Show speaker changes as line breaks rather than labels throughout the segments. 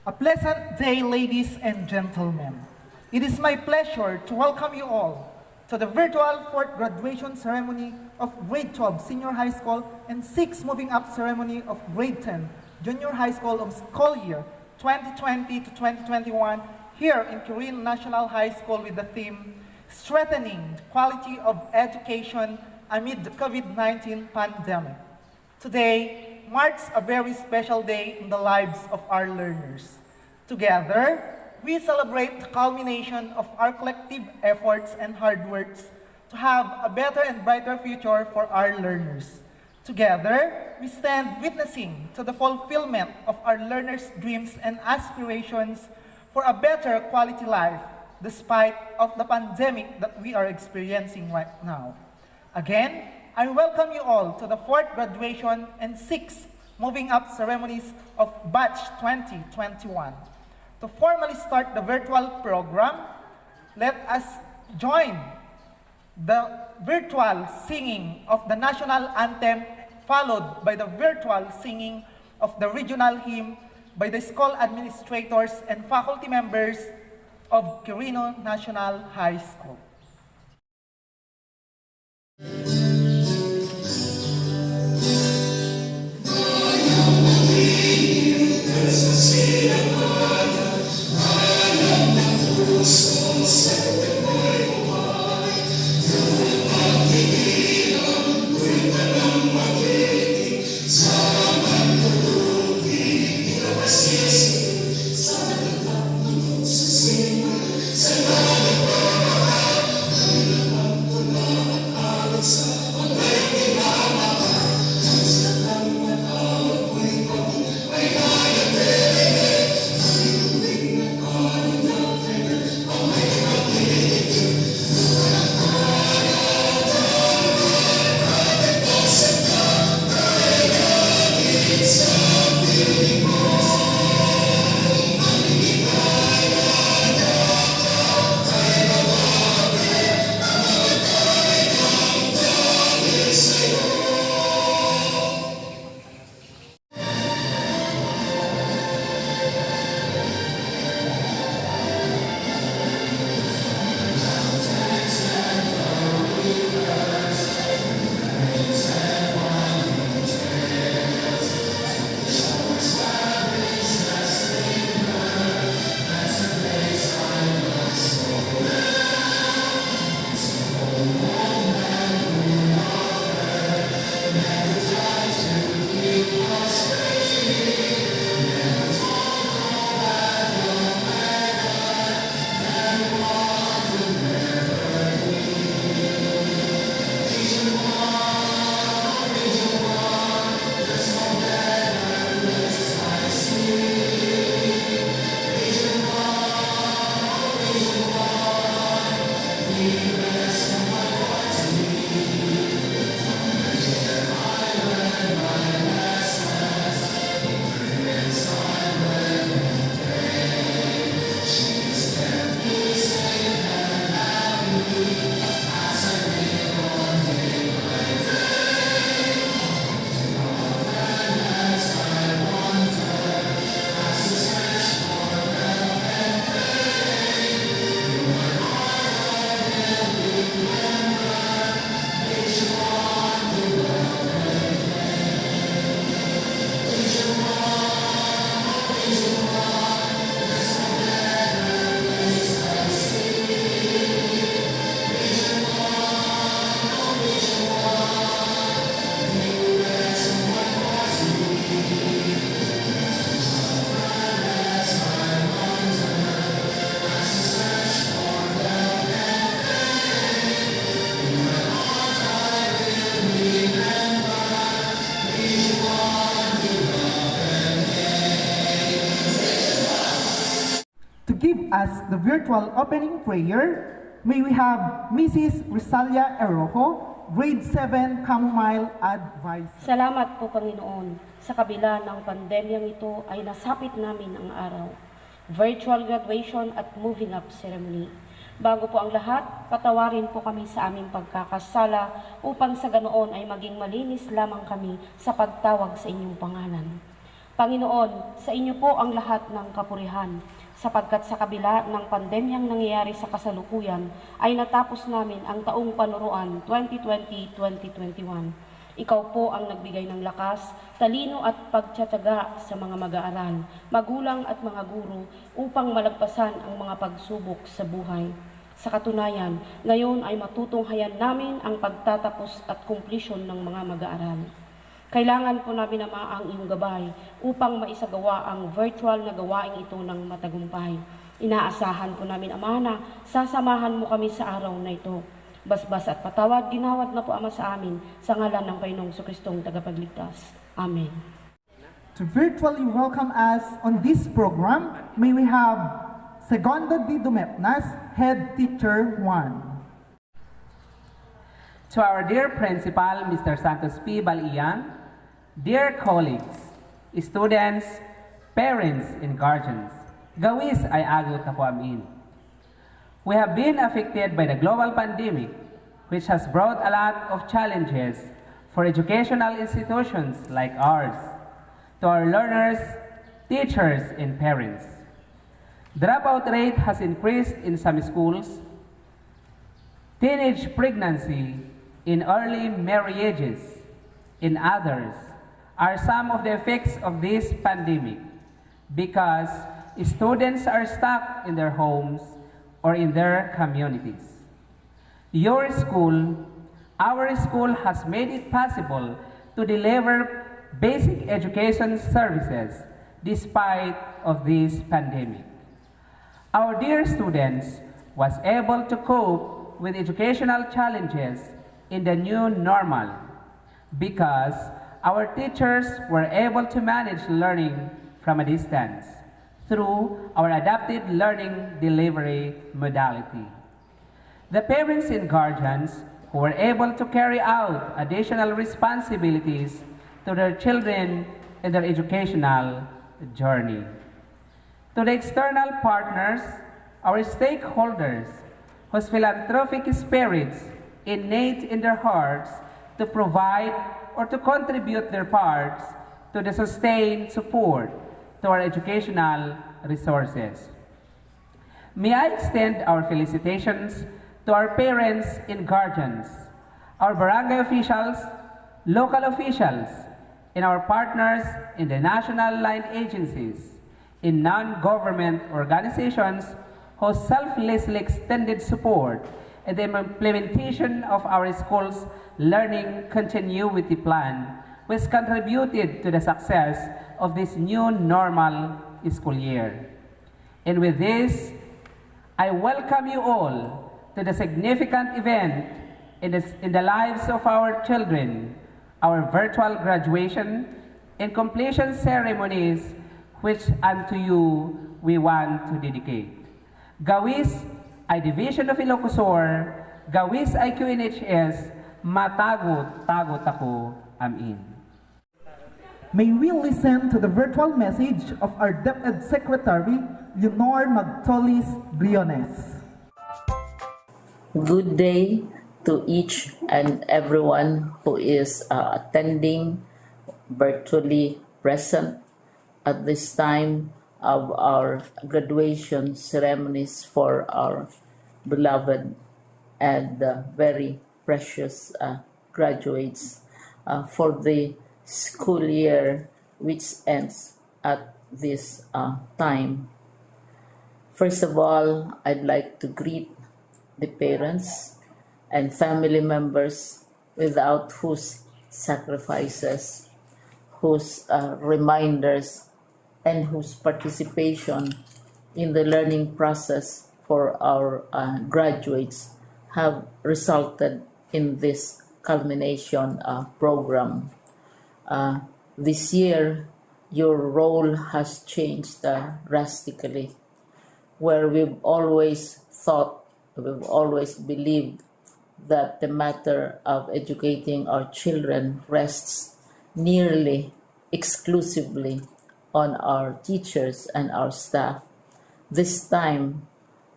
A pleasant day, ladies and gentlemen. It is my pleasure to welcome you all to the virtual 4th graduation ceremony of Grade 12 Senior High School and 6th Moving Up ceremony of Grade 10 Junior High School of school year 2020 to 2021 here in Korean National High School with the theme Strengthening the Quality of Education Amid the COVID-19 Pandemic. Today marks a very special day in the lives of our learners. Together, we celebrate the culmination of our collective efforts and hard works to have a better and brighter future for our learners. Together, we stand witnessing to the fulfillment of our learners' dreams and aspirations for a better quality life despite of the pandemic that we are experiencing right now. Again, I welcome you all to the 4th graduation and 6th Moving Up ceremonies of Batch 2021. To formally start the virtual program, let us join the virtual singing of the national anthem followed by the virtual singing of the regional hymn by the school administrators and faculty members of Quirino National High School. To give us the virtual opening prayer, may we have Mrs. Rosalia Erojo, Grade 7 Chamomile Advice.
Salamat po Panginoon. Sa kabila ng pandemyang ito ay nasapit namin ang araw. Virtual graduation at moving up ceremony. Bago po ang lahat, patawarin po kami sa aming pagkakasala upang sa ganoon ay maging malinis lamang kami sa pagtawag sa inyong pangalan. Panginoon, sa inyo po ang lahat ng kapurihan, sapagkat sa kabila ng pandemyang nangyayari sa kasalukuyan, ay natapos namin ang taong panuruan 2020-2021. Ikaw po ang nagbigay ng lakas, talino at pagtsatsaga sa mga mag-aaral, magulang at mga guro upang malagpasan ang mga pagsubok sa buhay. Sa katunayan, ngayon ay matutunghayan namin ang pagtatapos at kumplisyon ng mga mag-aaral. Kailangan po namin naman ang iyong gabay upang maisagawa ang virtual na gawaing ito ng matagumpay. Inaasahan po namin, Ama, na sasamahan mo kami sa araw na ito. Basbas at patawad, ginawad na po, Ama, sa amin, sa ngalan ng Panginoong Jesucristong tagapagligtas. Amen.
To virtually welcome us on this program, may we have Segundo D. Dumetnas, Head Teacher 1.
To our dear Principal, Mr. Santos P. Balian, dear colleagues, students, parents, and guardians, gawis ay agot na po amin. We have been affected by the global pandemic, which has brought a lot of challenges for educational institutions like ours, to our learners, teachers, and parents. Dropout rate has increased in some schools. Teenage pregnancy in early marriages in others are some of the effects of this pandemic because students are stuck in their homes or in their communities. Your school, our school has made it possible to deliver basic education services despite of this pandemic. Our dear students was able to cope with educational challenges in the new normal because our teachers were able to manage learning from a distance through our adapted learning delivery modality. The parents and guardians who were able to carry out additional responsibilities to their children in their educational journey. To the external partners, our stakeholders, whose philanthropic spirits innate in their hearts to provide or to contribute their parts to the sustained support to our educational resources. May I extend our felicitations to our parents and guardians, our barangay officials, local officials, and our partners in the national line agencies, in non-government organizations whose selflessly extended support and the implementation of our school's learning continuity plan, which contributed to the success of this new normal school year. And with this, I welcome you all to the significant event in the lives of our children, our virtual graduation and completion ceremonies, which unto you we want to dedicate. Gawis ay Division of Ilocosur, gawis ay QNHS, matagot-tagot ako, amin.
May we listen to the virtual message of our DepEd Secretary, Leonor Magtolis Briones.
Good day to each and everyone who is attending virtually present at this time of our graduation ceremonies for our beloved and very precious graduates for the school year which ends at this time. First of all, I'd like to greet the parents and family members without whose sacrifices, whose reminders, and whose participation in the learning process for our graduates have resulted in this culmination program. This year, your role has changed drastically, where we've always believed that the matter of educating our children rests nearly exclusively on our teachers and our staff. This time,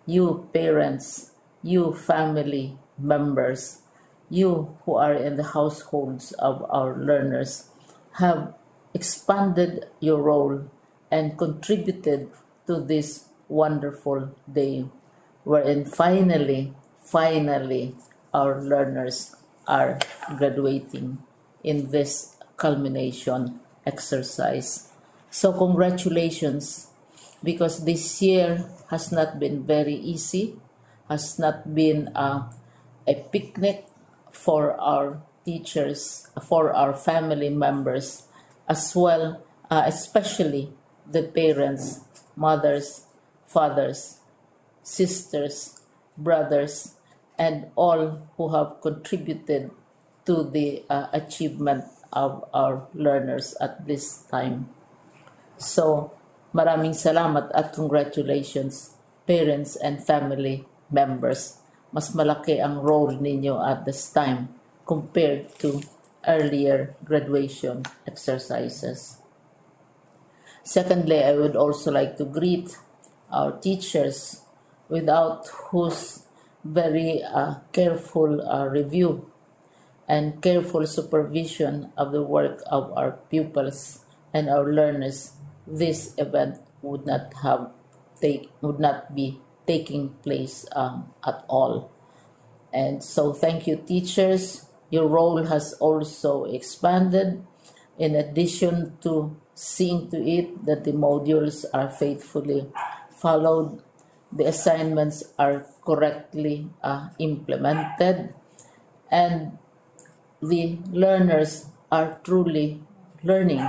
you parents, you family members, you who are in the households of our learners have expanded your role and contributed to this wonderful day, wherein finally, our learners are graduating in this culmination exercise. So, congratulations, because this year has not been very easy, has not been a picnic for our teachers, for our family members, as well, especially the parents, mothers, fathers, sisters, brothers, and all who have contributed to the achievement of our learners at this time. So, maraming salamat at congratulations, parents and family members. Mas malaki ang role ninyo at this time compared to earlier graduation exercises. Secondly, I would also like to greet our teachers, without whose very careful review and careful supervision of the work of our pupils and our learners, this event would not be taking place at all. And so, thank you, teachers. Your role has also expanded. In addition to seeing to it that the modules are faithfully followed, the assignments are correctly implemented, and the learners are truly learning,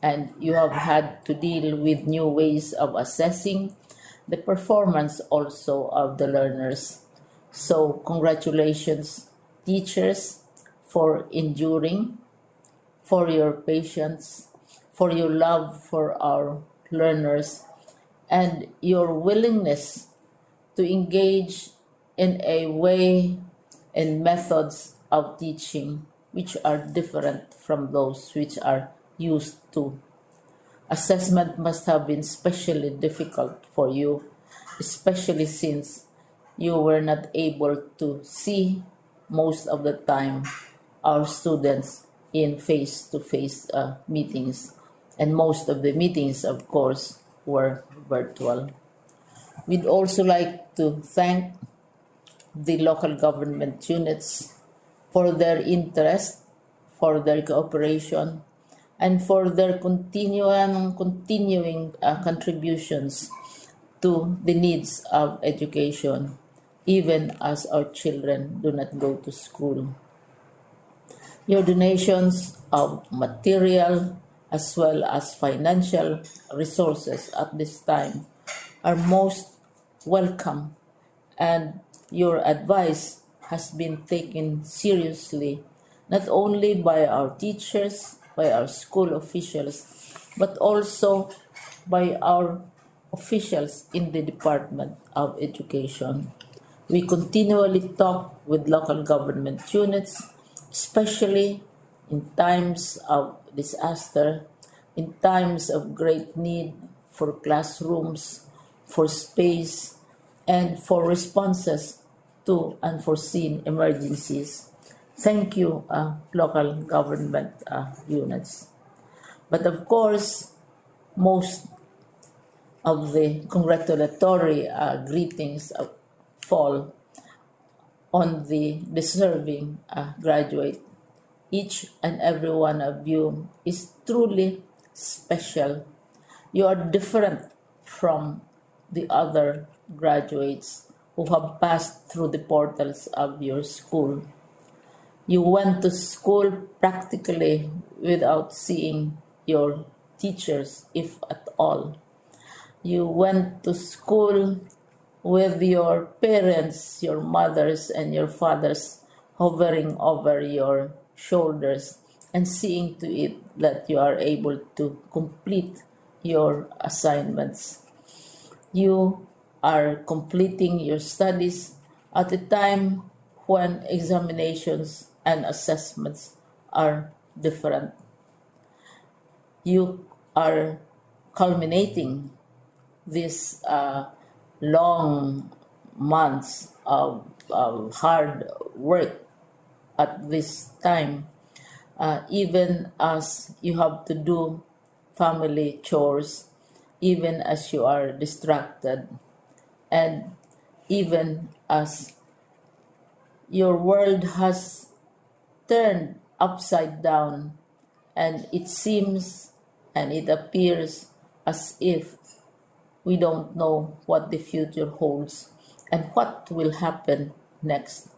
and you have had to deal with new ways of assessing the performance also of the learners. So, congratulations, teachers, for enduring, for your patience, for your love for our learners, and your willingness to engage in a way and methods of teaching which are different from those which are used to. Assessment must have been especially difficult for you, especially since you were not able to see most of the time our students in face-to-face meetings, and most of the meetings, of course, were virtual. We'd also like to thank the local government units for their interest, for their cooperation, and for their continuing contributions to the needs of education, even as our children do not go to school. Your donations of material as well as financial resources at this time are most welcome, and your advice has been taken seriously not only by our teachers, by our school officials, but also by our officials in the Department of Education. We continually talk with local government units, especially in times of disaster, in times of great need for classrooms, for space, and for responses to unforeseen emergencies. Thank you, local government units. But of course, most of the congratulatory greetings fall on the deserving graduate. Each and every one of you is truly special. You are different from the other graduates who have passed through the portals of your school. You went to school practically without seeing your teachers, if at all. You went to school with your parents, your mothers, and your fathers hovering over your shoulders and seeing to it that you are able to complete your assignments. You are completing your studies at a time when examinations and assessments are different. You are culminating these long months of hard work at this time even as you have to do family chores, even as you are distracted, and even as your world has turned upside down, and it seems and it appears as if we don't know what the future holds and what will happen next.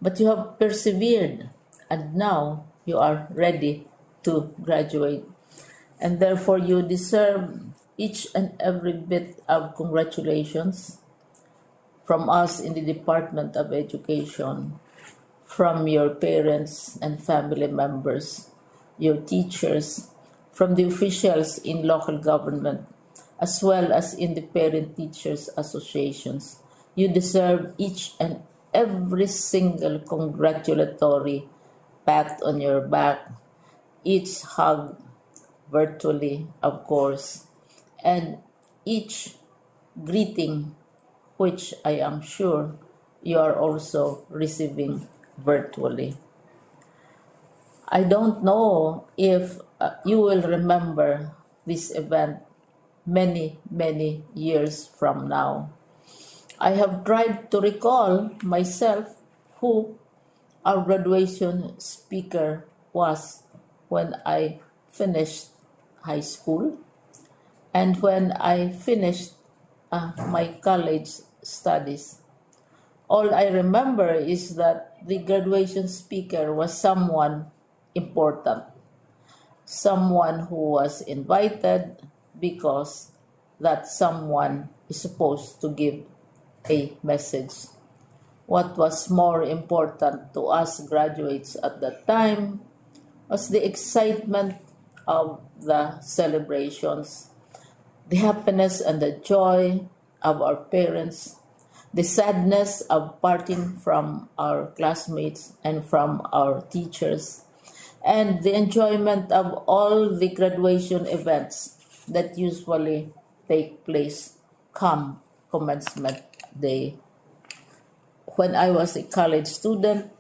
But you have persevered, and now you are ready to graduate. And therefore, you deserve each and every bit of congratulations from us in the Department of Education, from your parents and family members, your teachers, from the officials in local government, as well as in the parent teachers associations. You deserve each and every single congratulatory pat on your back, each hug virtually, of course, and each greeting, which I am sure you are also receiving virtually. I don't know if you will remember this event many, many years from now. I have tried to recall myself who our graduation speaker was when I finished high school and when I finished my college studies. All I remember is that the graduation speaker was someone important, someone who was invited because that someone is supposed to give a message. What was more important to us graduates at that time was the excitement of the celebrations, the happiness and the joy of our parents, the sadness of parting from our classmates and from our teachers, and the enjoyment of all the graduation events that usually take place come commencement day. When I was a college student,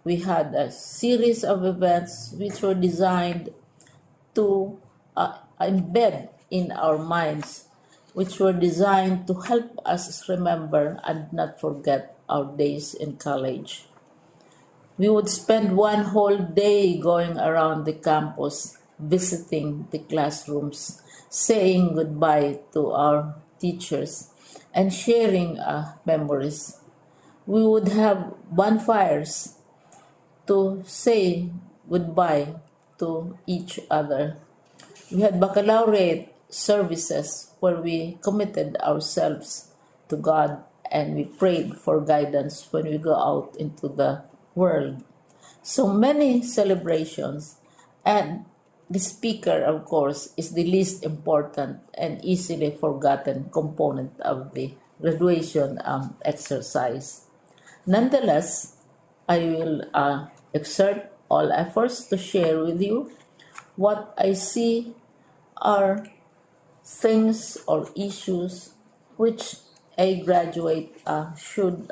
we had a series of events which were designed to embed in our minds, which were designed to help us remember and not forget our days in college. We would spend one whole day going around the campus, visiting the classrooms, saying goodbye to our teachers, and sharing memories. We would have bonfires to say goodbye to each other. We had baccalaureate services where we committed ourselves to God and we prayed for guidance when we go out into the world. So many celebrations, and the speaker, of course, is the least important and easily forgotten component of the graduation exercise. Nonetheless, I will exert all efforts to share with you what I see are things or issues which a graduate should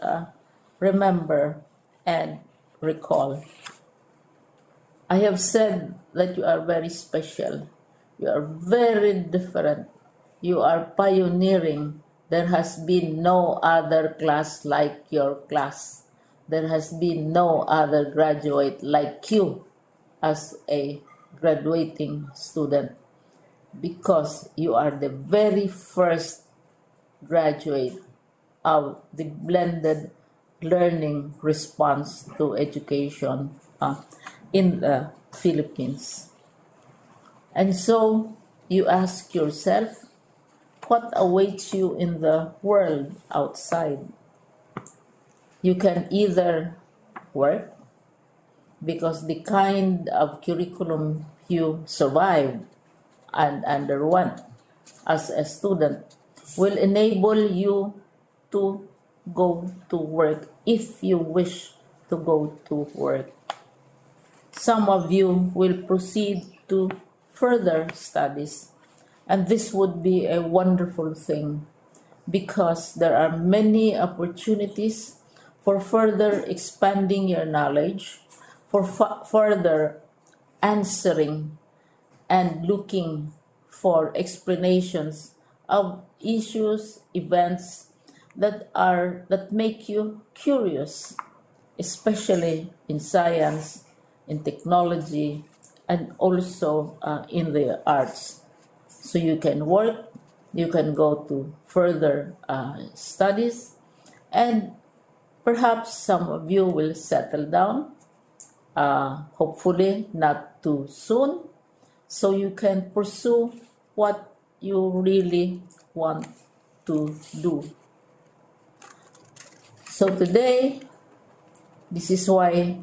remember and recall. I have said that you are very special. You are very different. You are pioneering. There has been no other class like your class. There has been no other graduate like you as a graduating student because you are the very first graduate of the blended learning response to education in the Philippines. And so you ask yourself, what awaits you in the world outside? You can either work because the kind of curriculum you survived and underwent as a student will enable you to go to work if you wish to go to work. Some of you will proceed to further studies, and this would be a wonderful thing because there are many opportunities for further expanding your knowledge, for further answering and looking for explanations of issues, events that make you curious, especially in science, in technology, and also in the arts. So you can work, you can go to further studies, and perhaps some of you will settle down, hopefully not too soon, so you can pursue what you really want to do. So today, this is why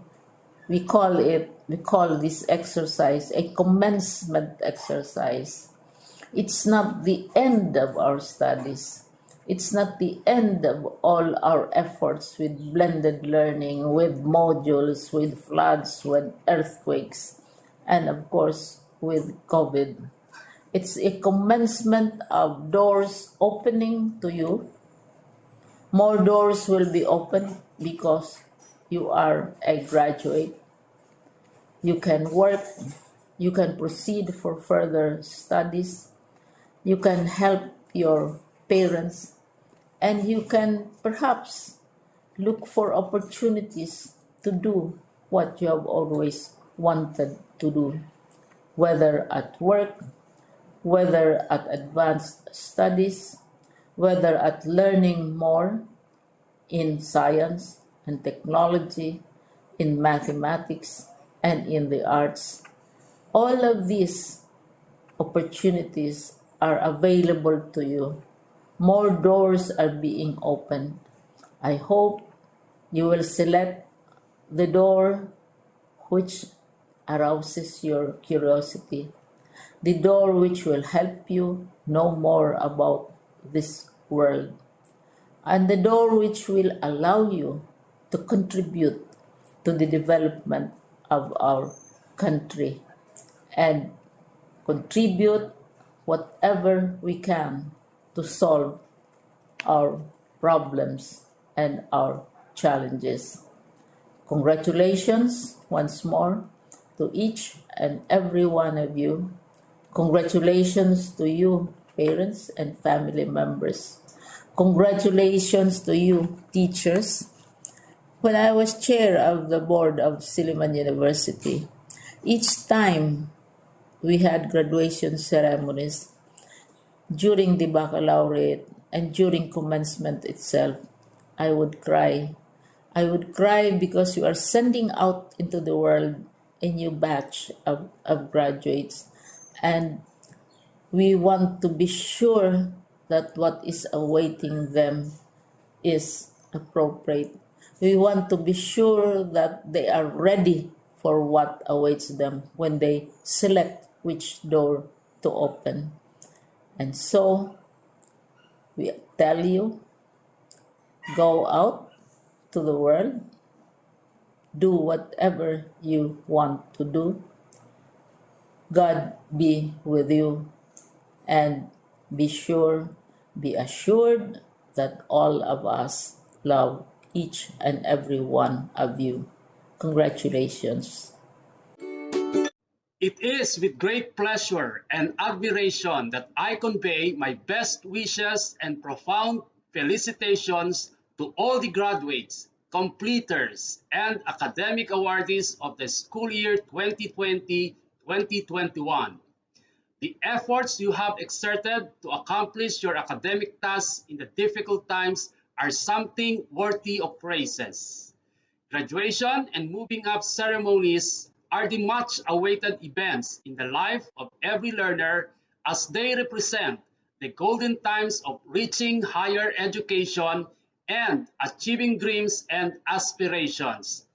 we call this exercise a commencement exercise. It's not the end of our studies. It's not the end of all our efforts with blended learning, with modules, with floods, with earthquakes, and of course with COVID. It's a commencement of doors opening to you. More doors will be opened because you are a graduate. You can work, you can proceed for further studies, you can help your parents, and you can perhaps look for opportunities to do what you have always wanted to do, whether at work, whether at advanced studies, whether at learning more in science and technology, in mathematics, and in the arts. All of these opportunities are available to you. More doors are being opened. I hope you will select the door which arouses your curiosity, the door which will help you know more about this world, and the door which will allow you to contribute to the development of our country and contribute whatever we can to solve our problems and our challenges. Congratulations once more to each and every one of you. Congratulations to you, parents and family members. Congratulations to you, teachers. When I was chair of the board of Silliman University, each time we had graduation ceremonies during the baccalaureate and during commencement itself, I would cry. I would cry because you are sending out into the world a new batch of graduates, and we want to be sure that what is awaiting them is appropriate. We want to be sure that they are ready for what awaits them when they select which door to open. And so we tell you, go out to the world, do whatever you want to do. God be with you, and be assured that all of us love each and every one of you. Congratulations.
It is with great pleasure and admiration that I convey my best wishes and profound felicitations to all the graduates, completers, and academic awardees of the school year 2020-2021. The efforts you have exerted to accomplish your academic tasks in the difficult times are something worthy of praises. Graduation and moving up ceremonies are the much awaited events in the life of every learner as they represent the golden times of reaching higher education and achieving dreams and aspirations.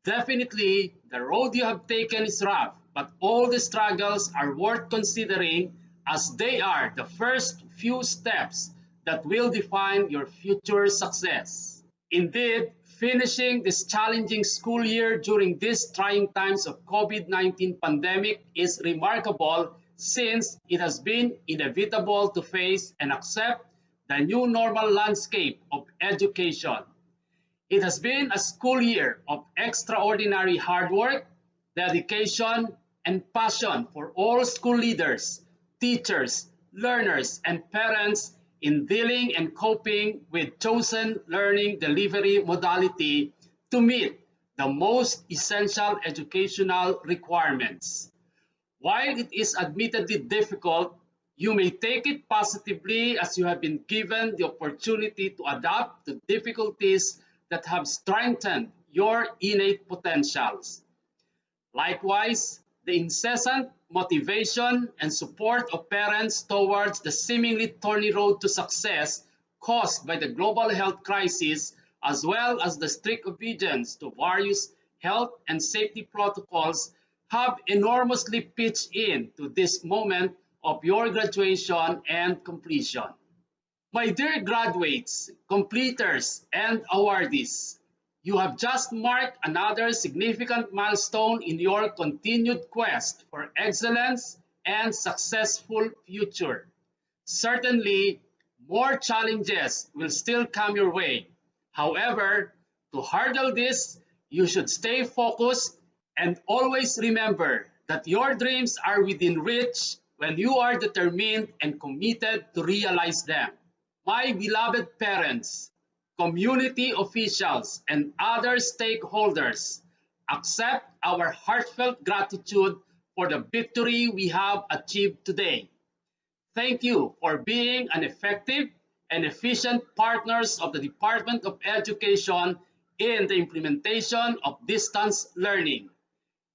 Definitely, the road you have taken is rough, but all the struggles are worth considering as they are the first few steps that will define your future success. Indeed, finishing this challenging school year during these trying times of COVID-19 pandemic is remarkable since it has been inevitable to face and accept the new normal landscape of education. It has been a school year of extraordinary hard work, dedication, and passion for all school leaders, teachers, learners, and parents in dealing and coping with chosen learning delivery modality to meet the most essential educational requirements. While it is admittedly difficult, you may take it positively as you have been given the opportunity to adapt to difficulties that have strengthened your innate potentials. Likewise, the incessant motivation and support of parents towards the seemingly thorny road to success caused by the global health crisis, as well as the strict obedience to various health and safety protocols, have enormously pitched in to this moment of your graduation and completion. My dear graduates, completers, and awardees, you have just marked another significant milestone in your continued quest for excellence and successful future. Certainly, more challenges will still come your way. However, to hurdle this, you should stay focused and always remember that your dreams are within reach when you are determined and committed to realize them. My beloved parents, community officials, and other stakeholders, accept our heartfelt gratitude for the victory we have achieved today. Thank you for being an effective and efficient partners of the Department of Education in the implementation of distance learning.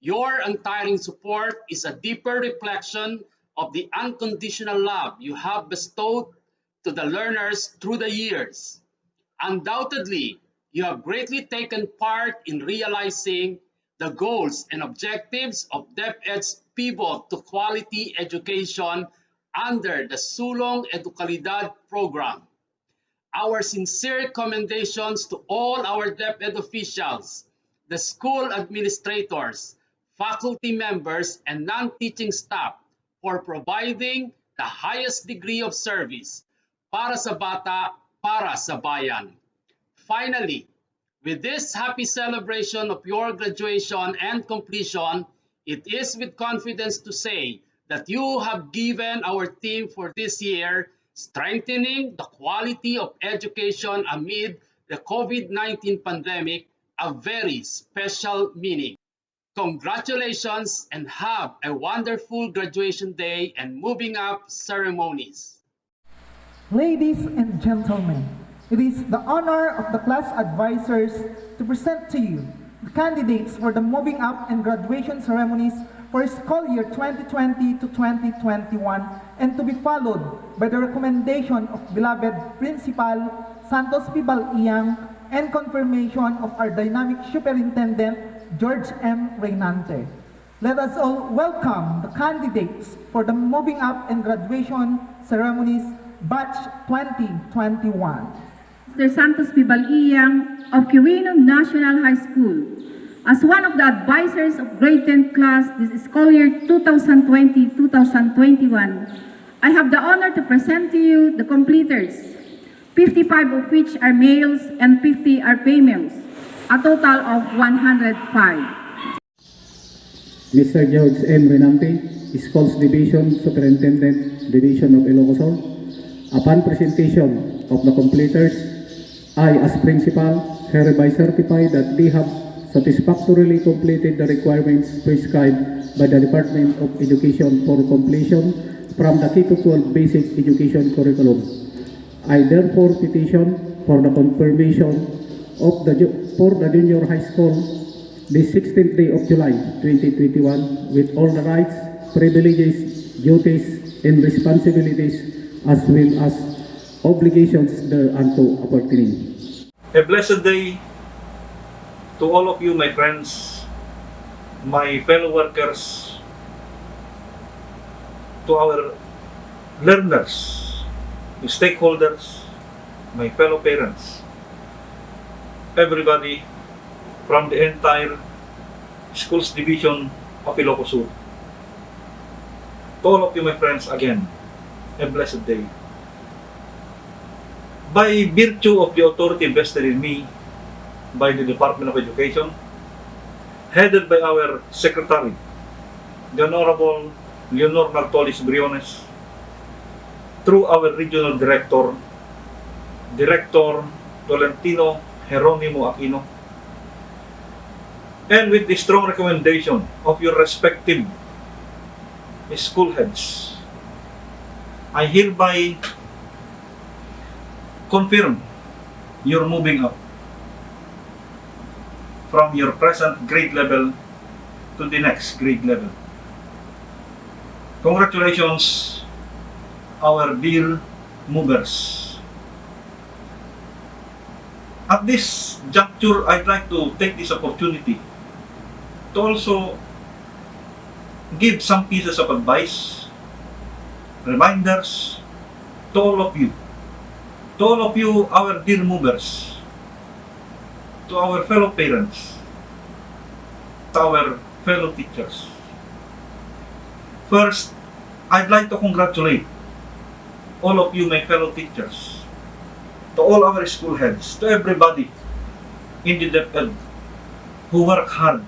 Your untiring support is a deeper reflection of the unconditional love you have bestowed to the learners through the years. Undoubtedly, you have greatly taken part in realizing the goals and objectives of DepEd's pivot to quality education under the Sulong Educalidad program. Our sincere commendations to all our DepEd officials, the school administrators, faculty members, and non-teaching staff for providing the highest degree of service para sa bata, para sa bayan. Finally, with this happy celebration of your graduation and completion, it is with confidence to say that you have given our team for this year, strengthening the quality of education amid the COVID-19 pandemic, a very special meaning. Congratulations and have a wonderful graduation day and moving up ceremonies.
Ladies and gentlemen, it is the honor of the class advisors to present to you the candidates for the moving up and graduation ceremonies for school year 2020 to 2021 and to be followed by the recommendation of beloved Principal Santos Pibal Iyang and confirmation of our dynamic superintendent George M. Reynante. Let us all welcome the candidates for the moving up and graduation ceremonies batch 2021.
Mr. Santos Pibaliyang of Quirino National High School. As one of the advisors of grade 10 class this school year 2020-2021, I have the honor to present to you the completers, 55 of which are males and 50 are females, a total of 105.
Mr. George M. Renante, Schools Division Superintendent, Division of Ilocos Sur. Upon presentation of the completers, I, as principal, hereby certify that they have satisfactorily completed the requirements prescribed by the Department of Education for completion from the K-12 basic education curriculum. I therefore petition for the confirmation of for the junior high school this 16th day of July 2021 with all the rights, privileges, duties, and responsibilities as well as obligations thereunto appertaining.
A blessed day to all of you, my friends, my fellow workers, to our learners, the stakeholders, my fellow parents, everybody from the entire schools division of Ilocos Sur. To all of you, my friends, again, a blessed day. By virtue of the authority vested in me by the Department of Education, headed by our Secretary, the Honorable Leonor Martolis Briones, through our Regional Director, Director Tolentino Jeronimo Aquino, and with the strong recommendation of your respective school heads, I hereby confirm you're moving up from your present grade level to the next grade level. Congratulations, our dear movers. At this juncture, I'd like to take this opportunity to also give some pieces of advice, reminders to all of you. To all of you, our dear movers, to our fellow parents, to our fellow teachers. First, I'd like to congratulate all of you, my fellow teachers, to all our school heads, to everybody in the DepEd who work hard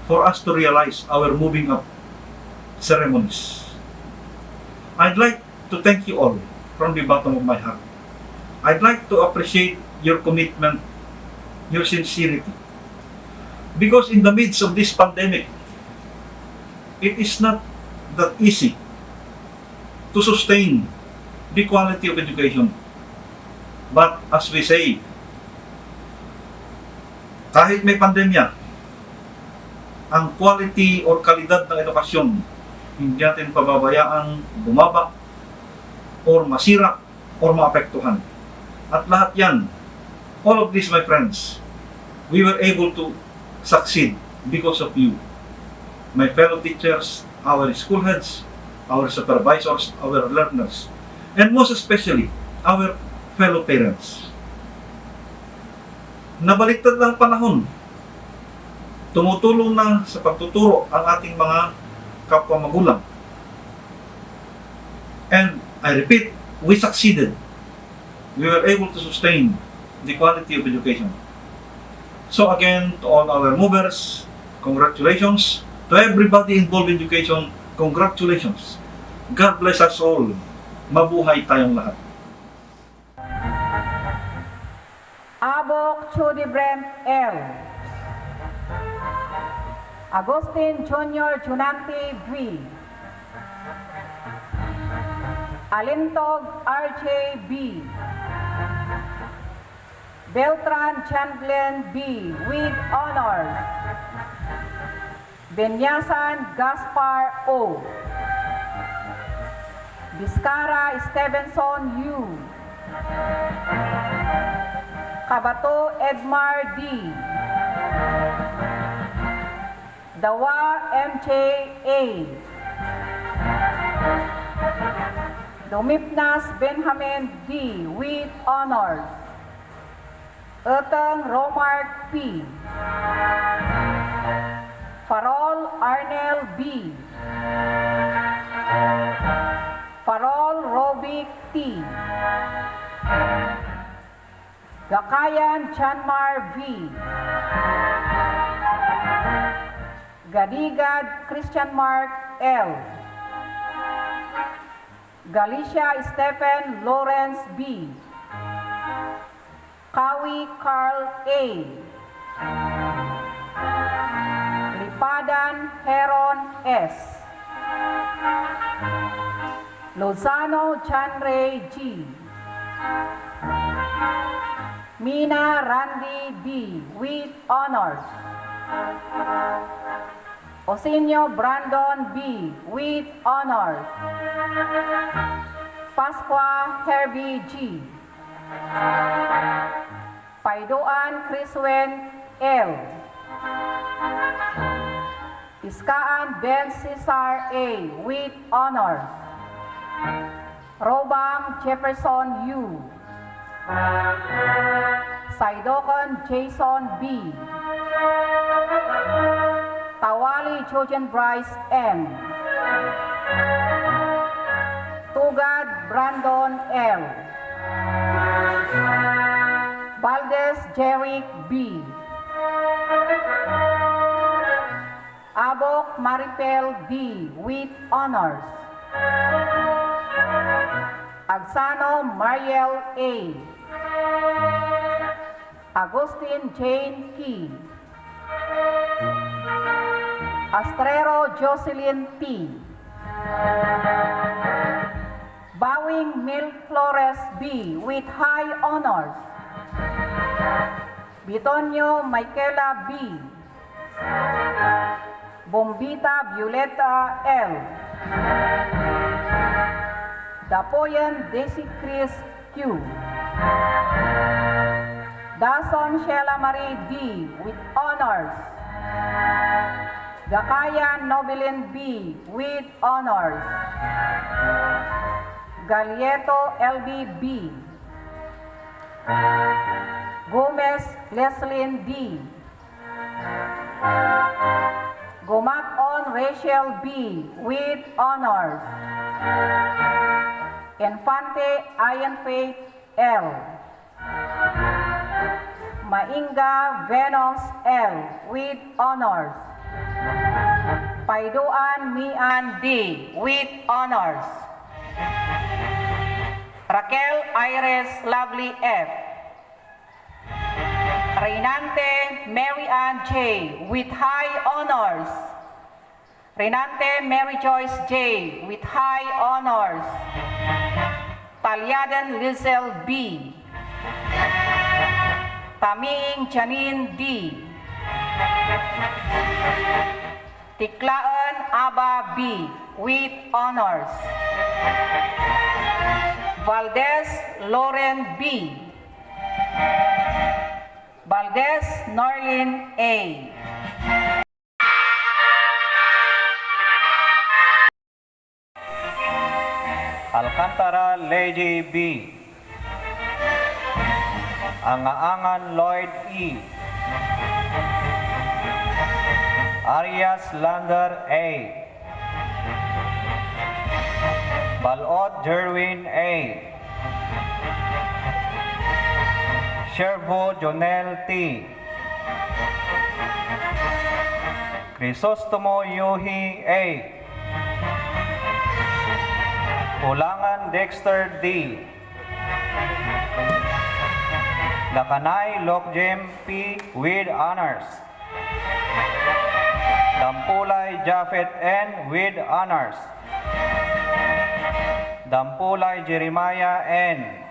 for us to realize our moving up ceremonies. I'd like to thank you all from the bottom of my heart. I'd like to appreciate your commitment, your sincerity. Because in the midst of this pandemic, it is not that easy to sustain the quality of education. But as we say, kahit may pandemya, ang quality or kalidad ng edukasyon hindi natin pababayaan bumaba or masira or maapektuhan. At lahat yan, all of this, my friends, we were able to succeed because of you, my fellow teachers, our school heads, our supervisors, our learners, and most especially, our fellow parents. Nabaliktad lang panahon. Tumutulong na sa pagtuturo ang ating mga kapwa magulang. And I repeat, we succeeded. We were able to sustain the quality of education. So again, to all our movers, congratulations. To everybody involved in education, congratulations. God bless us all. Mabuhay tayong lahat.
Abok Chudi Brent L. Agustin Junior Junanti V. Alintog RJ B. Beltran Chandlen B. with honors. Benyasan Gaspar O. Vizcara Stevenson U. Kabato Edmar D. Dawa MJ A. Domipnas Benjamin D. with honors. Uteng Romar P. Farol Arnel B. Farol Robic T. Gakayan Chanmar V. Gadigad Christian Mark L. Galicia Stephen Lawrence B. Kawi Carl A. Lipadan Heron S. Lozano Chanre G. Mina Randy B. with honors. Osinio Brandon B. with honors. Pasqua Herbie G. Paidoan Criswen L. Iskaan Ben Cesar A. with honors. Robang Jefferson U. Saidokon Jason B. Tawali Jojen Bryce M. Tugad Brandon L. Valdez Jeric B. Abok Maripel D. with honors. Agsano Mariel A. Agustin Jane Key. Astrero Jocelyn P. Bawing Mil Flores B. with high honors. Bitonio Michaela B. Bombita Violeta L. Dapoyan Desi Chris Q. Dason Sheila Marie D. with honors. Gakayan Nobelin B. with honors. Galieto LB B. Gomez Leslyn D. Gomaton Rachel B. with honors. Infante Ian Faith L. Mainga Venus L. with honors. Paiduan Mian D. with honors. Raquel Iris Lovely F. Reynante Mary Ann J. with high honors. Renante Mary Joyce J. with high honors. Talyaden Lizelle B. Taming Janine D. Tiklaan Aba B. with honors. Valdez Lauren B. Valdez Norlin A.
Alcantara Lady B. Angaangan Lloyd E. Arias Lander A. Balot Jerwin A. Shervo Jonel T. Crisostomo Yuhi A. Ulangan Dexter D. Lakanay Lokjem P. with honors. Dampulay Jafet N. with honors. Dampulay Jeremiah N.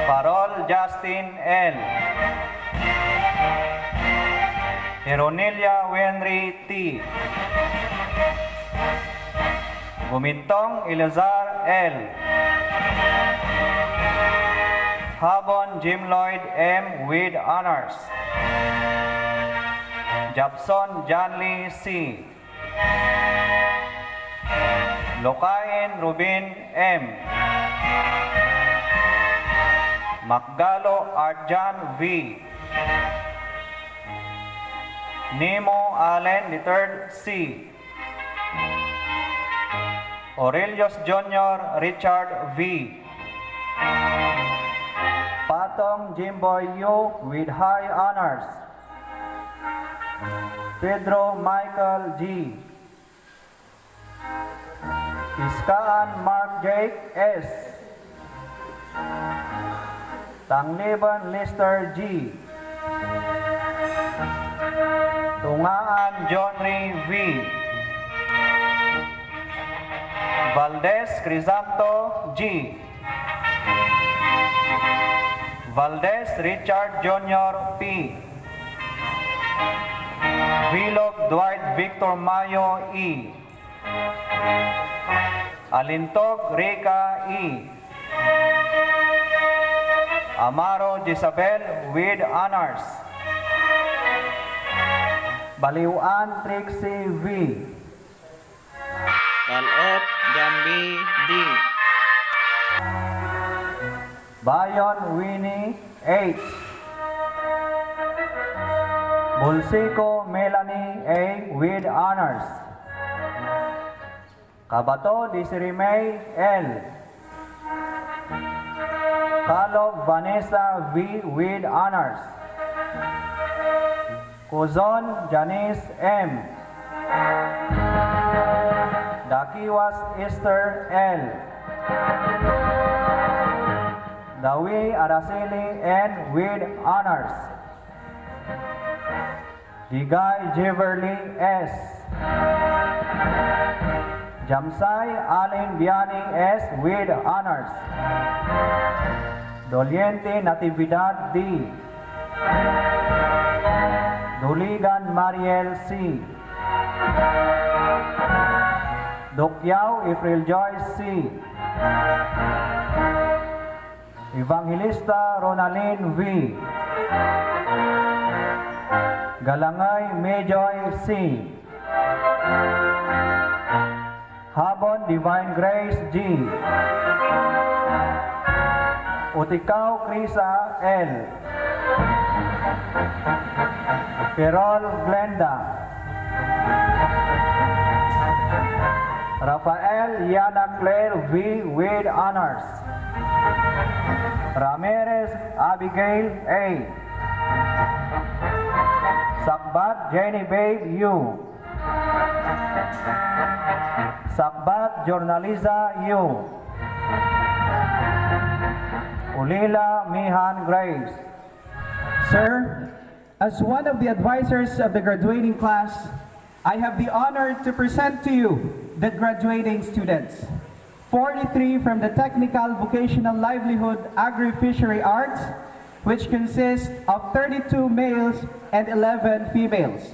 Farol Justin L. Heronilia Wenry T. Gumintong Elazar L. Habon Jim Lloyd M. with honors. Japson John Lee C. Lokain Rubin M. Makgalo Arjan V. Nemo Allen III C. Aurelius Jr. Richard V. Patong Jimboy Yu with high honors. Pedro Michael G. Iskaan Mark Jake S. Tangliban Lister G. Tungaan John Ray V. Valdez Crisanto G. Valdez Richard Jr. P. Vilog Dwight Victor Mayo E. Alintog Reka E. Amaro Jezabel with honors. Baliwan Trixie V. Balot Gambi D. Bayon Winnie H. Bulsico Melanie A. with honors. Kabato Disrimay L. Kalog Vanessa V. with honors. Cozon Janice M. Dakiwas Esther L. Dawi Araceli N. with honors. Digay Jeverly S. Jamsay Alin Biani S. with honors. Doliente Natividad D. Duligan Mariel C. Dokyao Ifril Joy C. Evangelista Ronalyn V. Galangay Mejoy C. Habon Divine Grace G. Utikaw Krisa L. Perol Glenda. Rafael Yana Claire V. with honors. Ramirez Abigail A. Sakbat Jenny Babe U. Sakbat Jornaliza U. Ulila Mihan Grace.
Sir, as one of the advisors of the graduating class, I have the honor to present to you the graduating students. 43 from the Technical Vocational Livelihood Agri-Fishery Arts, which consists of 32 males and 11 females,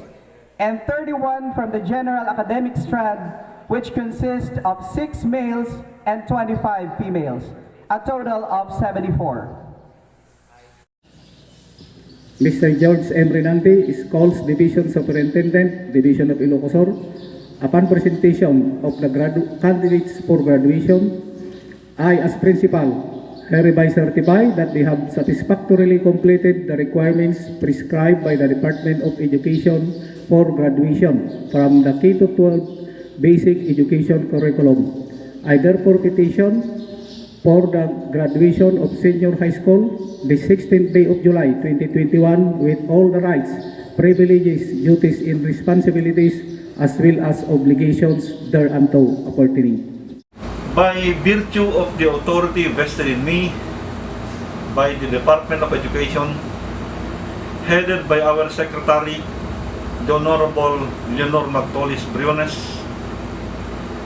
and 31 from the General Academic Strand, which consists of 6 males and 25 females, a total of 74.
Mr. George M. Renante, Schools Division Superintendent, Division of Ilocosur. Upon presentation of the candidates for graduation, I, as principal, hereby certify that they have satisfactorily completed the requirements prescribed by the Department of Education for graduation from the K-12 basic education curriculum. I therefore petition for the graduation of senior high school the 16th day of July 2021 with all the rights, privileges, duties, and responsibilities as well as obligations thereunto appertaining.
By virtue of the authority vested in me by the Department of Education, headed by our Secretary, the Honorable Leonor Magtolis Briones,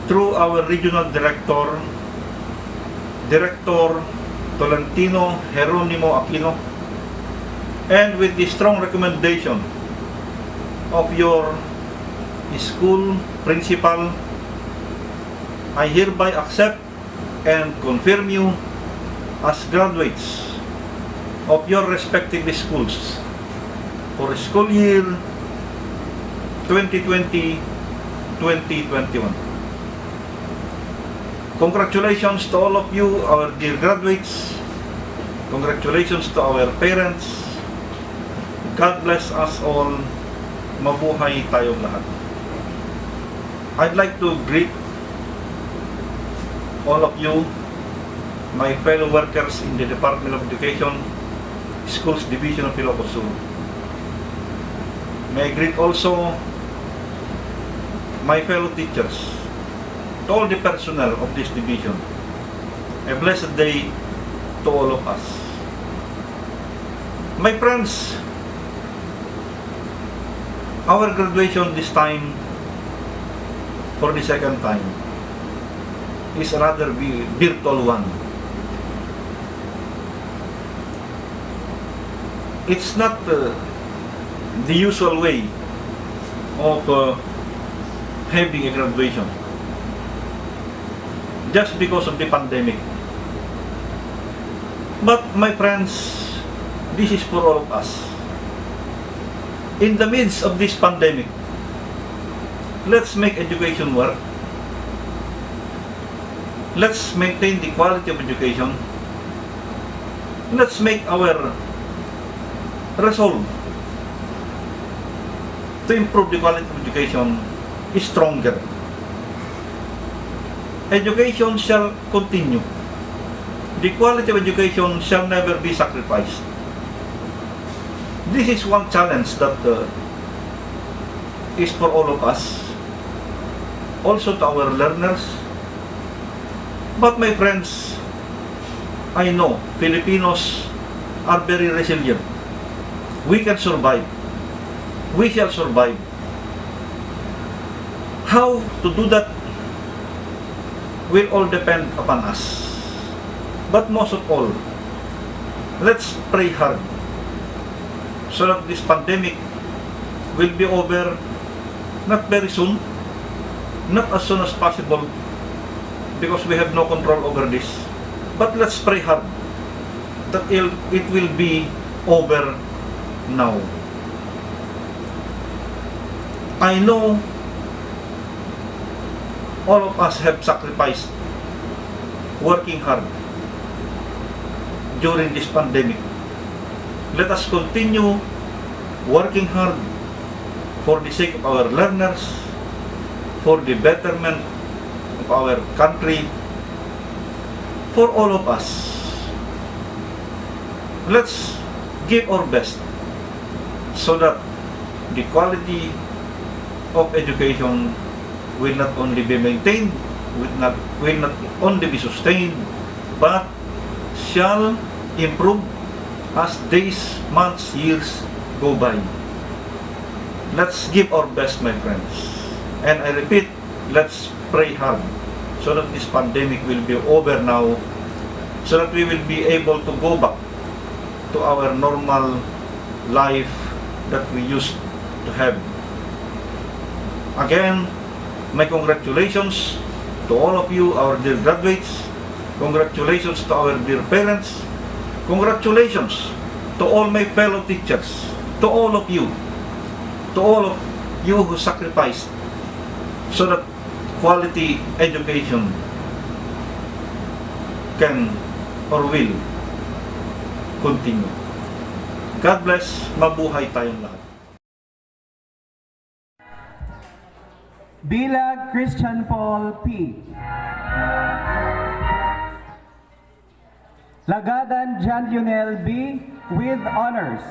through our Regional Director, Director Tolentino Jeronimo Aquino, and with the strong recommendation of your school principal, I hereby accept and confirm you as graduates of your respective schools for school year 2020-2021. Congratulations to all of you, our dear graduates. Congratulations to our parents. God bless us all. Mabuhay tayong lahat. I'd like to greet all of you, my fellow workers in the Department of Education, Schools Division of Ilocos Sur. May I greet also my fellow teachers, to all the personnel of this division. A blessed day to all of us. My friends, our graduation this time, for the second time, is a rather virtual one. It's not the usual way of having a graduation, just because of the pandemic. But my friends, this is for all of us. In the midst of this pandemic, let's make education work. Let's maintain the quality of education. Let's make our resolve to improve the quality of education stronger. Education shall continue. The quality of education shall never be sacrificed. This is one challenge that is for all of us, also to our learners. But my friends, I know Filipinos are very resilient. We can survive. We shall survive. How to do that will all depend upon us. But most of all, let's pray hard so that this pandemic will be over not very soon, not as soon as possible, because we have no control over this. But let's pray hard that it will be over now. I know all of us have sacrificed working hard during this pandemic. Let us continue working hard for the sake of our learners, for the betterment of our country, for all of us. Let's give our best so that the quality of education will not only be maintained, will not only be sustained, but shall improve as days, months, years go by. Let's give our best, my friends. And I repeat, let's pray hard so that this pandemic will be over now, so that we will be able to go back to our normal life that we used to have. Again, my congratulations to all of you, our dear graduates. Congratulations to our dear parents. Congratulations to all my fellow teachers, to all of you who sacrificed so that quality education can or will continue. God bless. Mabuhay tayong lahat.
Bilag Christian Paul P. Lagadan John Lionel B. with honors.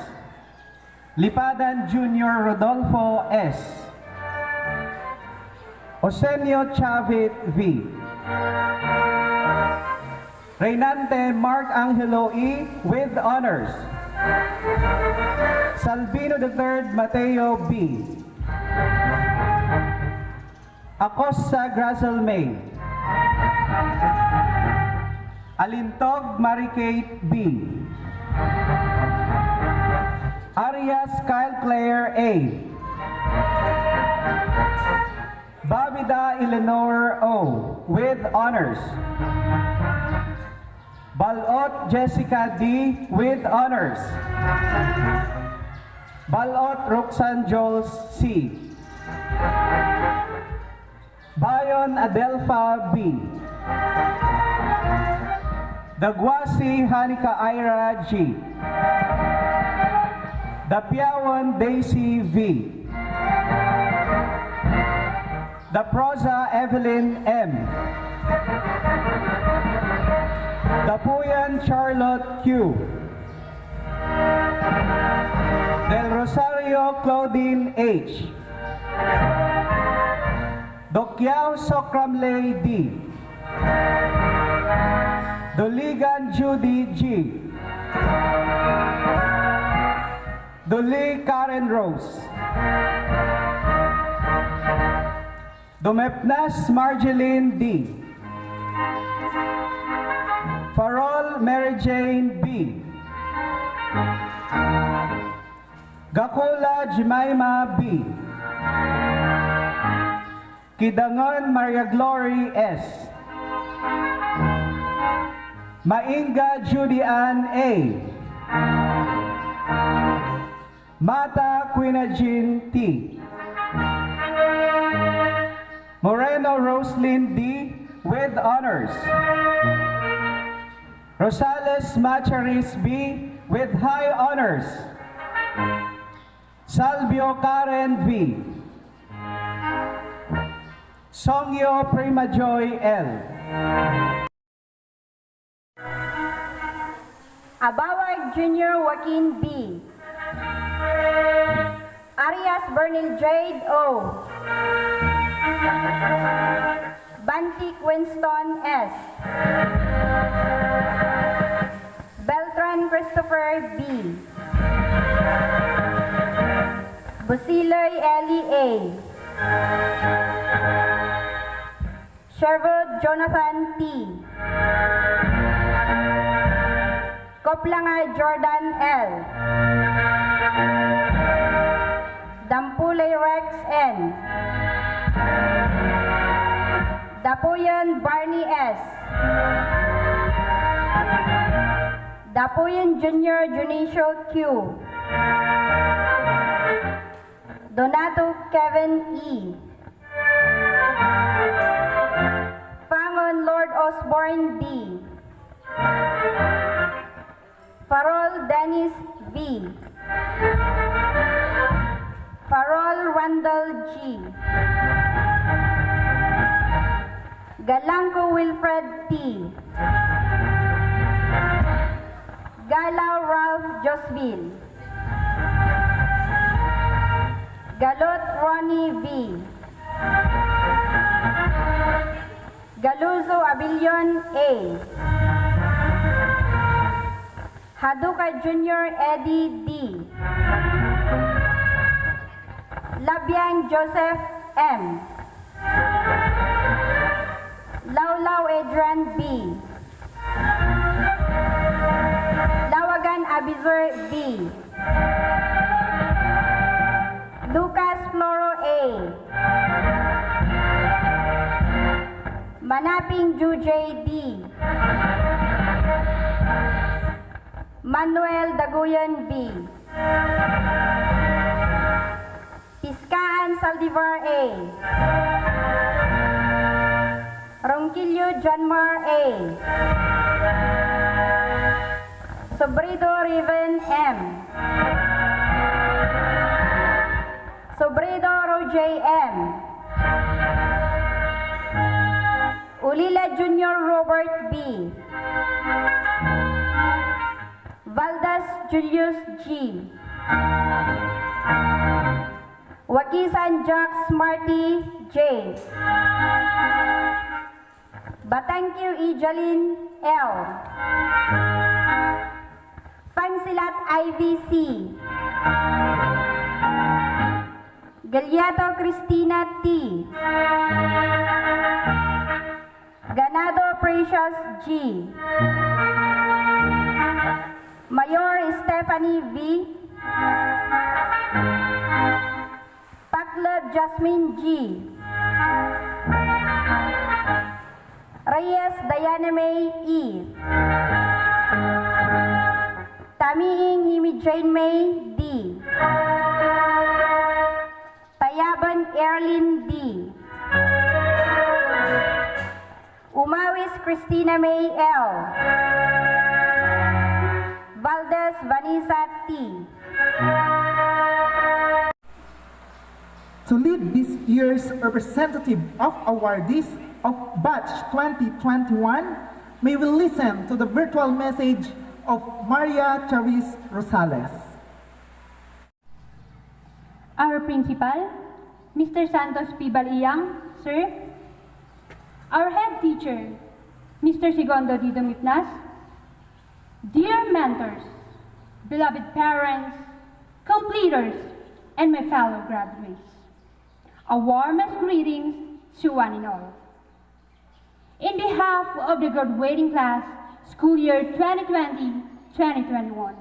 Lipadan Junior Rodolfo S. Osenio Chavit V. Reynante Mark Angelo E. with honors. Salvino III Mateo B. Acosta Grazel May. Alintog Marikate B. Arias Kyle Claire A. Babida Eleanor O. with honors. Balot Jessica D. with honors. Balot Roxanne Jols C. Bayon Adelpha B. Dagwasi Hanika Ira G. Dapiawan Daisy V. Daprosa Evelyn M. Dapuyan Charlotte Q. Del Rosario Claudine H. Dokyao Sokramley D. Doligan Judy G. Doli Karen Rose. Domepnas Marjeline D. Farol Mary Jane B. Gakola Jemima B. Kidangon Maria Glory S. Mainga Judy Ann A. Mata Quinajin T. Moreno Roslyn D. with honors. Rosales Macharis B. with high honors. Salvio Karen V. Songyo Primajoy L.
Abawag Junior Joaquin B. Marias Bernil Jade O. Bantic Winston S. Beltran Christopher B. Busiloy Ellie A. Sherwood Jonathan T. Koplanga Jordan L. Dampulay Rex N. Dapuyan Barney S. Dapuyan Junior Junicio Q. Donato Kevin E. Fangon Lord Osborne D. Farol Dennis V. Farol Randall G. Galangco Wilfred T. Galaw Ralph Josville. Galot Ronnie V. Galuzo Abilion A. Haduka Junior Eddie D. Labiang Joseph M. Laulaw Adrian B. Lawagan Abizur D. Lucas Floro A. Manaping Jujay D. Manuel Daguyan B. Piskaan Saldivar A. Ronquillo Janmar A. Sobrido Riven M. Sobrido Roger M. Ulila Junior Robert B. Valdas Julius G. Wakisan Jack Smarty J. Batangkiw Ijalin L. Pansilat IVC. Galyato Cristina T. Ganado Precious G. Mayor Stephanie V. Paklab Jasmine G. Reyes Diana May E. Tamiing Himi Jane May D. Tayaban Erlyn D. Umawis Christina May L. Valdez Vanessa T.
To lead this year's representative of awardees of Batch 2021, may we listen to the virtual message of Maria Charis Rosales.
Our principal, Mr. Santos P. Baliyang, sir. Our head teacher, Mr. Segundo Dido Mitnas. Dear mentors, beloved parents, completers, and my fellow graduates, a warmest greetings to one and all. In behalf of the graduating class, school year 2020-2021,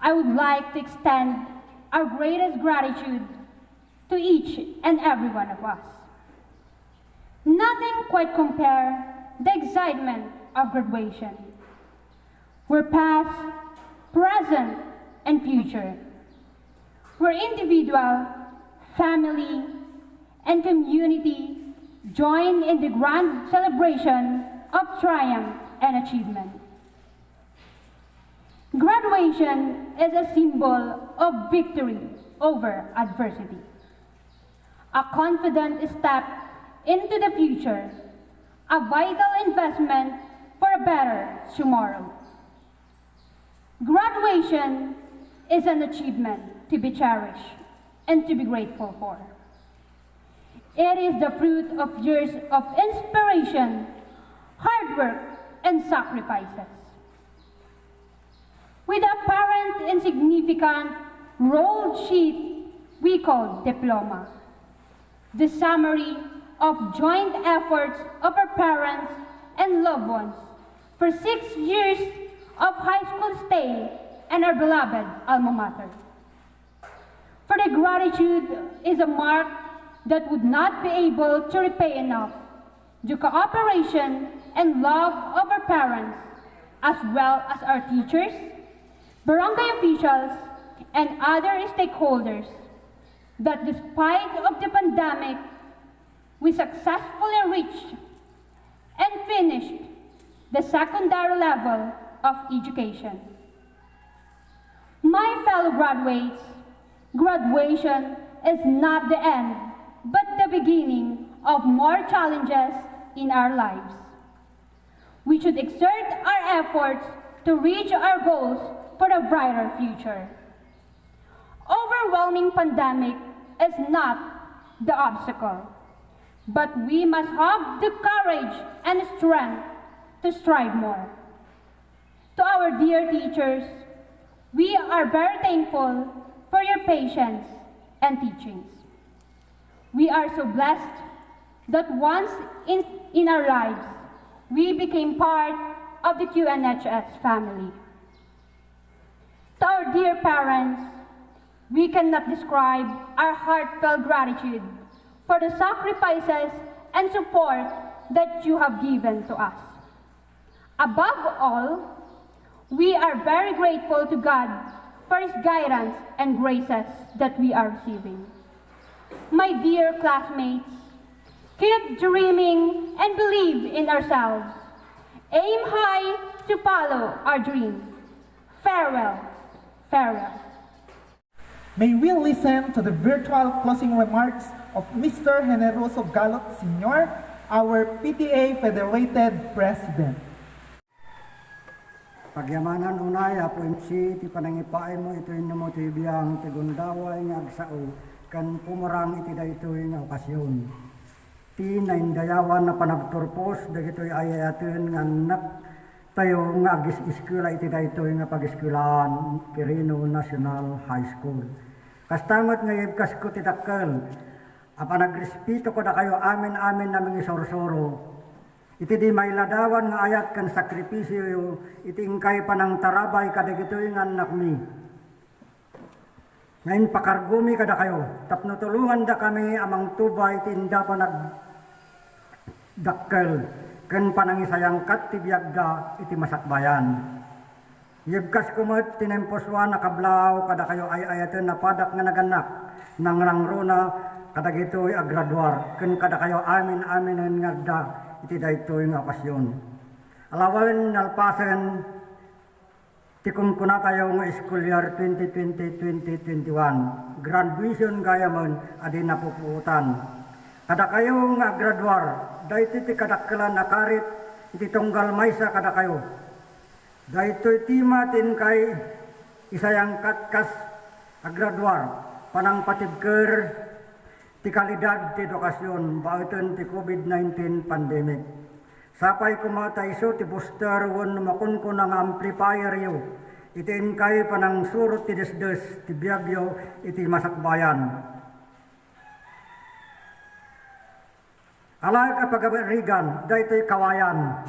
I would like to extend our greatest gratitude to each and every one of us. Nothing quite compares the excitement of graduation. We're past, present, and future. We're individual, family, and community join in the grand celebration of triumph and achievement. Graduation is a symbol of victory over adversity, a confident step into the future, a vital investment for a better tomorrow. Graduation is an achievement to be cherished and to be grateful for. It is the fruit of years of inspiration, hard work, and sacrifices. With a apparent insignificant rolled sheet we call diploma, the summary of joint efforts of our parents and loved ones for 6 years of high school stay and our beloved alma mater. For the gratitude is a mark that would not be able to repay enough the cooperation and love of our parents, as well as our teachers, barangay officials, and other stakeholders, that despite of the pandemic, we successfully reached and finished the secondary level of education. My fellow graduates, graduation is not the end, but the beginning of more challenges in our lives. We should exert our efforts to reach our goals for a brighter future. Overwhelming pandemic is not the obstacle, but we must have the courage and strength to strive more. To our dear teachers, we are very thankful for your patience and teachings. We are so blessed that once in our lives, we became part of the QNHS family. To our dear parents, we cannot describe our heartfelt gratitude for the sacrifices and support that you have given to us. Above all, we are very grateful to God for His guidance and graces that we are receiving. My dear classmates, keep dreaming and believe in ourselves. Aim high to follow our dream. Farewell, farewell.
May we listen to the virtual closing remarks of Mr. Generoso Galot Sr., our PTA Federated President.
Pagyamanan unay, apo MC, ti panangipain mo ito yung mo ti biyang tigundaway nga agsao, kan pumarang iti daytoy nga okasyon. Ti naindayawan na panagturpos, dagito'y ayayatin nga anak tayo nga agis-iskula iti daytoy nga pag-iskulaan, Quirino National High School. Kastamat nga ibkas ko ti dakkel, apanagrespeto ko na kayo amin-amin naming isorsoro. Iti di may ladawan nga ayat kan sakripisyo, iti ingkay panang tarabay kadagitoy nga anak mi. Ngayon pakargumi kada kayo, tapno tulungan da kami amang tubay tinda pa nagdakkel, kan panangisayang kat ti biyagda iti masakbayan. Yibkas kumot tinemposwa nakablaw kada kayo ay ayaten na padak nga naganak, nang rangrona kadagitoy agradwar, kan kada kayo amin-aminen nga da, iti daytoy nga okasyon. Alawan nalpasen ti kunkuna tayo nga school year 2020-2021. Graduation gaya mon adi napupuutan. Kada kayo nga graduar, daytoy ti kadakkelan nakarit iti tunggal maysa kada kayo. Daytoy tima tin kay isayang katkas agraduar panang patibker ti kalidad ti edukasyon bauten ti COVID-19 pandemic. Sapay kumatay so ti booster won makunko ng amplifier yo. Itin kay panang surot ti desdes ti biyagyo iti masakbayan. Alay kapagarigan, daytoy kawayan.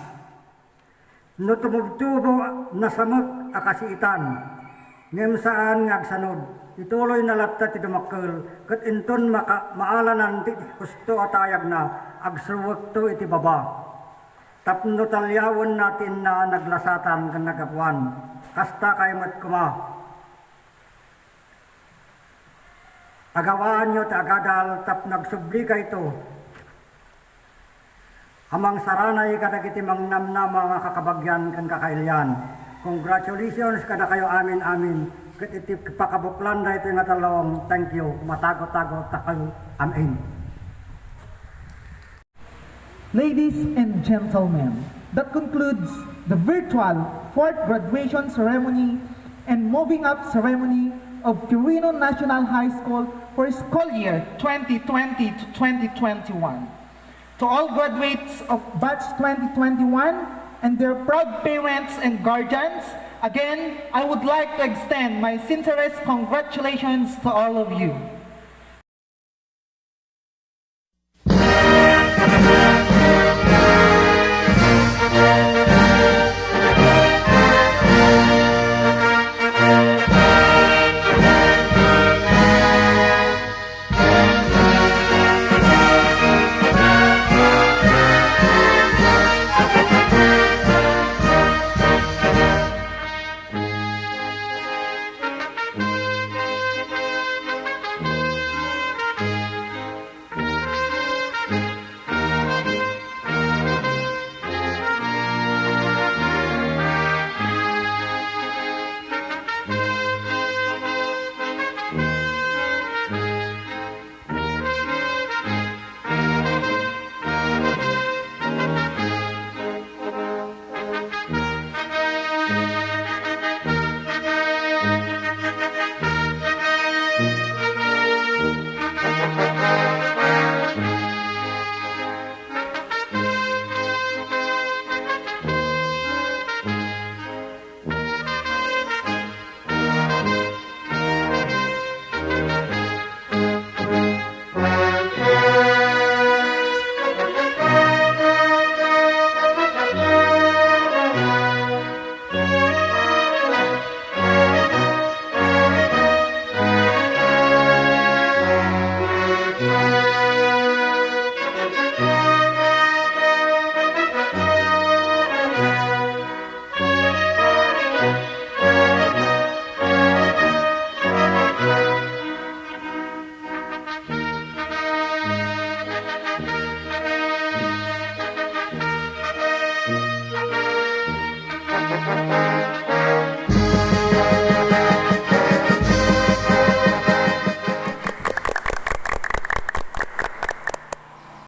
No tumugtubo na samot akasiitan, ngem saan ngagsanod. Ituloy na lapta ti dumakkel, kat inton maalanan ti gusto atayag na, agsuwag to iti baba. Tapno talyawon natin na naglasatan kan nagapuan, kasta kay matkuma. Agawaan nyo ti agadal, tap nagsubli kay to. Amang saranay kadagiti mangnamnama nga kakabagyan kan kakailyan. Congratulations kada kayo amin-amin. Kat iti pakabuklan na ito nga talong. Thank you. Matago-tago takayo. Amen.
Ladies and gentlemen, that concludes the virtual 4th graduation ceremony and moving up ceremony of Quirino National High School for school year 2020 to 2021. To all graduates of batch 2021 and their proud parents and guardians, again, I would like to extend my sincerest congratulations to all of you.